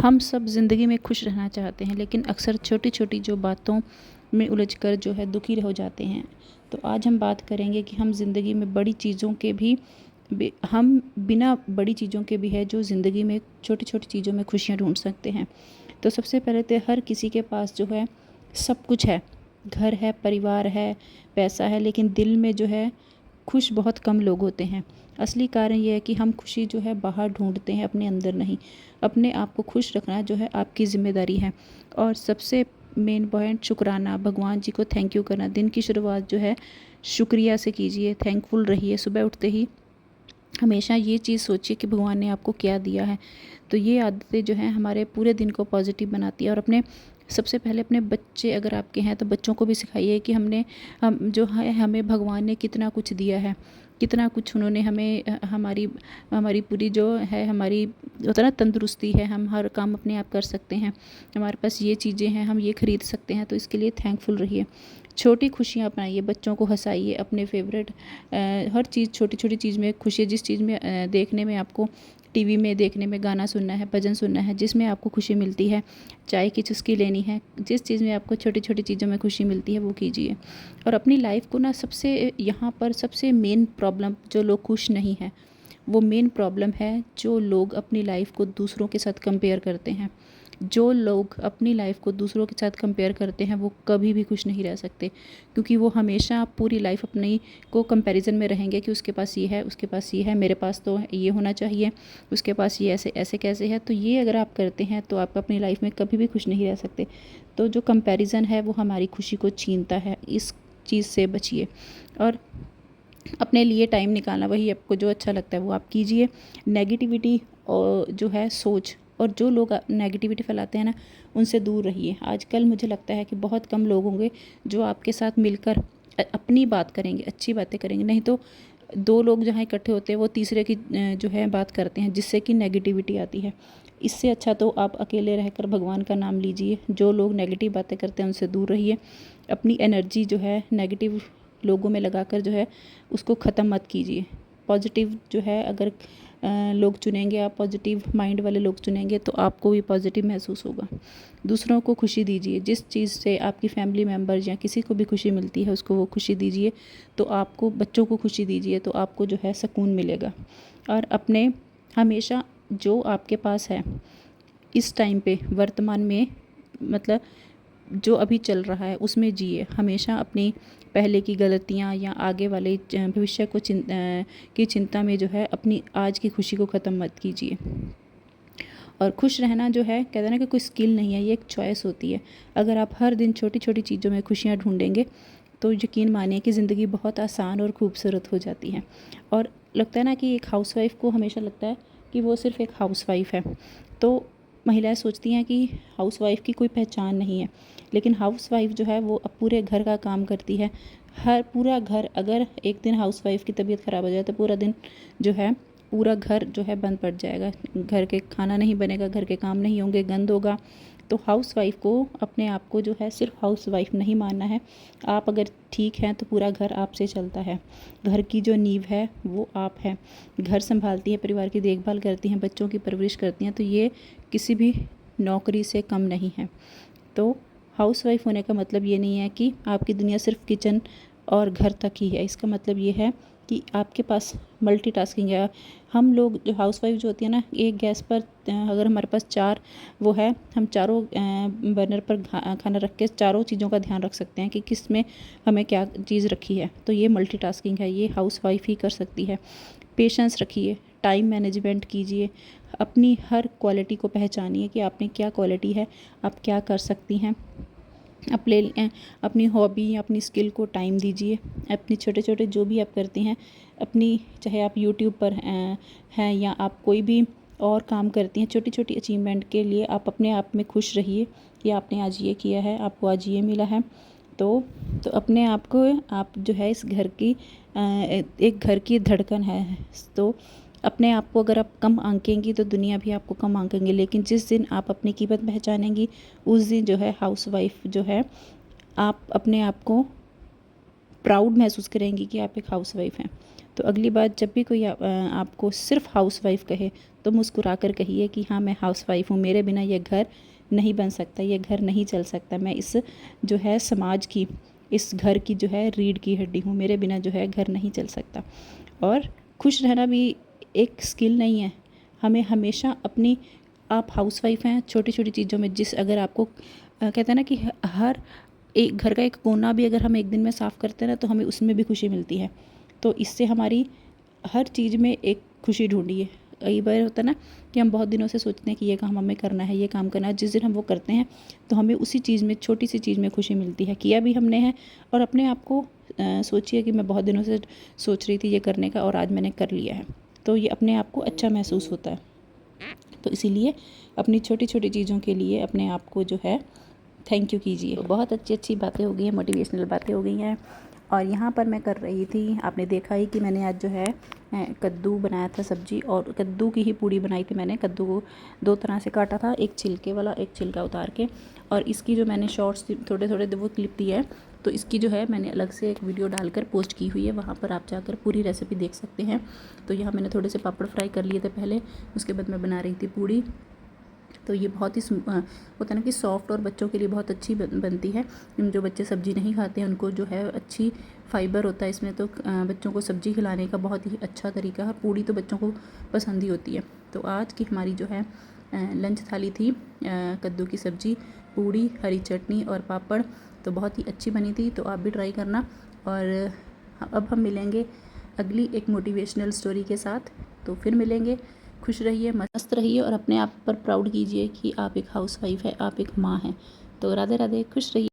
हम सब ज़िंदगी में खुश रहना चाहते हैं, लेकिन अक्सर छोटी छोटी जो बातों में उलझकर जो है दुखी हो जाते हैं। तो आज हम बात करेंगे कि हम ज़िंदगी में बड़ी चीज़ों के भी हम बिना बड़ी चीज़ों के भी है जो ज़िंदगी में छोटी छोटी चीज़ों में खुशियाँ ढूंढ सकते हैं। तो सबसे पहले तो हर किसी के पास जो है सब कुछ है, घर है, परिवार है, पैसा है, लेकिन दिल में जो है खुश बहुत कम लोग होते हैं। असली कारण ये है कि हम खुशी जो है बाहर ढूंढते हैं, अपने अंदर नहीं। अपने आप को खुश रखना जो है आपकी ज़िम्मेदारी है। और सबसे मेन पॉइंट शुक्राना, भगवान जी को थैंक यू करना। दिन की शुरुआत जो है शुक्रिया से कीजिए, थैंकफुल रहिए। सुबह उठते ही हमेशा ये चीज़ सोचिए कि भगवान ने आपको क्या दिया है। तो ये आदतें जो हैं हमारे पूरे दिन को पॉजिटिव बनाती है। और अपने सबसे पहले अपने बच्चे अगर आपके हैं तो बच्चों को भी सिखाइए कि हम जो है हमें भगवान ने कितना कुछ दिया है, कितना कुछ उन्होंने हमें हमारी हमारी पूरी जो है हमारी होता है ना तंदुरुस्ती है, हम हर काम अपने आप कर सकते हैं, हमारे पास ये चीज़ें हैं, हम ये खरीद सकते हैं। तो इसके लिए थैंकफुल रहिए। छोटी खुशियाँ अपनाइए, बच्चों को हंसाइए, अपने फेवरेट हर चीज़, छोटी छोटी चीज़ में खुशी है। जिस चीज़ में देखने में आपको टीवी में देखने में गाना सुनना है, भजन सुनना है, जिसमें आपको खुशी मिलती है, चाय की चुस्की लेनी है, जिस चीज़ में आपको छोटी छोटी चीज़ों में खुशी मिलती है वो कीजिए। और अपनी लाइफ को ना सबसे यहाँ पर सबसे मेन प्रॉब्लम जो लोग खुश नहीं हैं, वो मेन प्रॉब्लम है जो लोग अपनी लाइफ को दूसरों के साथ कंपेयर करते हैं। जो लोग अपनी लाइफ को दूसरों के साथ कंपेयर करते हैं वो कभी भी खुश नहीं रह सकते, क्योंकि वो हमेशा पूरी लाइफ अपनी को कंपैरिजन में रहेंगे कि उसके पास ये है, उसके पास ये है, मेरे पास तो ये होना चाहिए, उसके पास ये ऐसे ऐसे कैसे है। तो ये अगर आप करते हैं तो आप अपनी लाइफ में कभी भी खुश नहीं रह सकते। तो जो कंपैरिजन है वो हमारी खुशी को छीनता है, इस चीज़ से बचिए। और अपने लिए टाइम निकालना, वही आपको जो अच्छा लगता है वो आप कीजिए। नेगेटिविटी और जो है सोच, और जो लोग नेगेटिविटी फैलाते हैं ना, उनसे दूर रहिए। आजकल मुझे लगता है कि बहुत कम लोग होंगे जो आपके साथ मिलकर अपनी बात करेंगे, अच्छी बातें करेंगे। नहीं तो दो लोग जहाँ इकट्ठे होते हैं वो तीसरे की जो है बात करते हैं, जिससे कि नेगेटिविटी आती है। इससे अच्छा तो आप अकेले रहकर भगवान का नाम लीजिए। जो लोग नेगेटिव बातें करते हैं उनसे दूर रहिए। अपनी एनर्जी जो है नेगेटिव लोगों में लगाकर जो है उसको ख़त्म मत कीजिए। पॉजिटिव जो है अगर लोग चुनेंगे, आप पॉजिटिव माइंड वाले लोग चुनेंगे तो आपको भी पॉजिटिव महसूस होगा। दूसरों को खुशी दीजिए, जिस चीज़ से आपकी फैमिली मेम्बर्स या किसी को भी खुशी मिलती है उसको वो खुशी दीजिए। तो आपको बच्चों को खुशी दीजिए तो आपको जो है सुकून मिलेगा। और अपने हमेशा जो आपके पास है इस टाइम पे वर्तमान में, मतलब जो अभी चल रहा है उसमें जिए। हमेशा अपनी पहले की गलतियाँ या आगे वाले भविष्य को की चिंता में जो है अपनी आज की खुशी को ख़त्म मत कीजिए। और खुश रहना जो है कहते हैं ना कि कोई स्किल नहीं है, ये एक चॉइस होती है। अगर आप हर दिन छोटी छोटी चीज़ों में खुशियाँ ढूंढेंगे तो यकीन मानिए कि ज़िंदगी बहुत आसान और खूबसूरत हो जाती है। और लगता है ना कि एक हाउसवाइफ़ को हमेशा लगता है कि वो सिर्फ़ एक हाउसवाइफ़ है। तो महिलाएं सोचती हैं कि हाउसवाइफ़ की कोई पहचान नहीं है, लेकिन हाउसवाइफ़ जो है वो अब पूरे घर का काम करती है। हर पूरा घर, अगर एक दिन हाउसवाइफ़ की तबीयत ख़राब हो जाए तो पूरा दिन जो है पूरा घर जो है बंद पड़ जाएगा। घर के खाना नहीं बनेगा, घर के काम नहीं होंगे, गंद होगा। तो हाउसवाइफ़ को अपने आप को जो है सिर्फ हाउसवाइफ़ नहीं मानना है। आप अगर ठीक हैं तो पूरा घर आपसे चलता है। घर की जो नींव है वो आप हैं। घर संभालती है, परिवार की देखभाल करती हैं, बच्चों की परवरिश करती हैं। तो ये किसी भी नौकरी से कम नहीं है। तो हाउसवाइफ़ होने का मतलब ये नहीं है कि आपकी दुनिया सिर्फ किचन और घर तक ही है। इसका मतलब ये है कि आपके पास मल्टीटास्किंग है। हम लोग जो हाउसवाइफ जो होती है ना, एक गैस पर अगर हमारे पास चार वो है, हम चारों बर्नर पर खाना रख के चारों चीज़ों का ध्यान रख सकते हैं कि किस में हमें क्या चीज़ रखी है। तो ये मल्टीटास्किंग है, ये हाउसवाइफ ही कर सकती है। पेशेंस रखिए, टाइम मैनेजमेंट कीजिए, अपनी हर क्वालिटी को पहचानिए कि आप में क्या क्वालिटी है, आप क्या कर सकती हैं। अपनी हॉबी या अपनी स्किल को टाइम दीजिए। अपनी छोटे छोटे जो भी आप करती हैं अपनी, चाहे आप यूट्यूब पर हैं या आप कोई भी और काम करती हैं, छोटी छोटी अचीवमेंट के लिए आप अपने आप में खुश रहिए कि आपने आज ये किया है, आपको आज ये मिला है। तो अपने आप को, आप जो है इस घर की एक घर की धड़कन है। तो अपने आप को अगर आप कम आंकेंगी तो दुनिया भी आपको कम आंकेंगी। लेकिन जिस दिन आप अपनी कीमत पहचानेंगी उस दिन जो है हाउसवाइफ जो है, आप अपने आप को प्राउड महसूस करेंगी कि आप एक हाउसवाइफ हैं। तो अगली बार जब भी कोई आपको सिर्फ हाउसवाइफ कहे तो मुस्कुरा कर कहिए कि हाँ मैं हाउसवाइफ हूँ, मेरे बिना ये घर नहीं बन सकता, ये घर नहीं चल सकता, मैं इस जो है समाज की, इस घर की जो है रीढ़ की हड्डी हूँ, मेरे बिना जो है घर नहीं चल सकता। और खुश रहना भी एक स्किल नहीं है, हमें हमेशा अपनी, आप हाउसवाइफ हैं, छोटी छोटी चीज़ों में जिस, अगर आपको कहते हैं ना कि हर एक घर का एक कोना भी अगर हम एक दिन में साफ़ करते हैं ना तो हमें उसमें भी खुशी मिलती है। तो इससे हमारी हर चीज़ में एक खुशी ढूंढिए। कई बार होता है ना कि हम बहुत दिनों से सोचते हैं कि ये काम हमें करना है, ये काम करना है, जिस दिन हम वो करते हैं तो हमें उसी चीज़ में, छोटी सी चीज़ में खुशी मिलती है, किया भी हमने है। और अपने आप को सोचिए कि मैं बहुत दिनों से सोच रही थी ये करने का और आज मैंने कर लिया है, तो ये अपने आप को अच्छा महसूस होता है। तो इसीलिए अपनी छोटी छोटी चीज़ों के लिए अपने आप को जो है थैंक यू कीजिए। तो बहुत अच्छी अच्छी बातें हो गई हैं, मोटिवेशनल बातें हो गई हैं। और यहाँ पर मैं कर रही थी, आपने देखा ही कि मैंने आज जो है कद्दू बनाया था सब्जी, और कद्दू की ही पूड़ी बनाई थी मैंने। कद्दू को 2 तरह से काटा था, एक छिलके वाला, एक छिलका उतार के। और इसकी जो मैंने शॉर्ट्स थोड़े थोड़े वो क्लिप दिया है, तो इसकी जो है मैंने अलग से एक वीडियो डालकर पोस्ट की हुई है, वहाँ पर आप जाकर पूरी रेसिपी देख सकते हैं। तो यहाँ मैंने थोड़े से पापड़ फ्राई कर लिए थे पहले, उसके बाद मैं बना रही थी पूड़ी। तो ये बहुत ही होता है ना कि सॉफ्ट और बच्चों के लिए बहुत अच्छी बनती है। जो बच्चे सब्ज़ी नहीं खाते हैं उनको जो है अच्छी फाइबर होता है इसमें, तो बच्चों को सब्ज़ी खिलाने का बहुत ही अच्छा तरीका है। पूड़ी तो बच्चों को पसंद ही होती है। तो आज की हमारी जो है लंच थाली थी कद्दू की सब्ज़ी, पूड़ी, हरी चटनी और पापड़। तो बहुत ही अच्छी बनी थी, तो आप भी ट्राई करना। और अब हम मिलेंगे अगली एक मोटिवेशनल स्टोरी के साथ। तो फिर मिलेंगे। खुश रहिए, मस्त रहिए और अपने आप पर प्राउड कीजिए कि आप एक हाउसवाइफ है, आप एक माँ हैं। तो राधे राधे, खुश रहिए।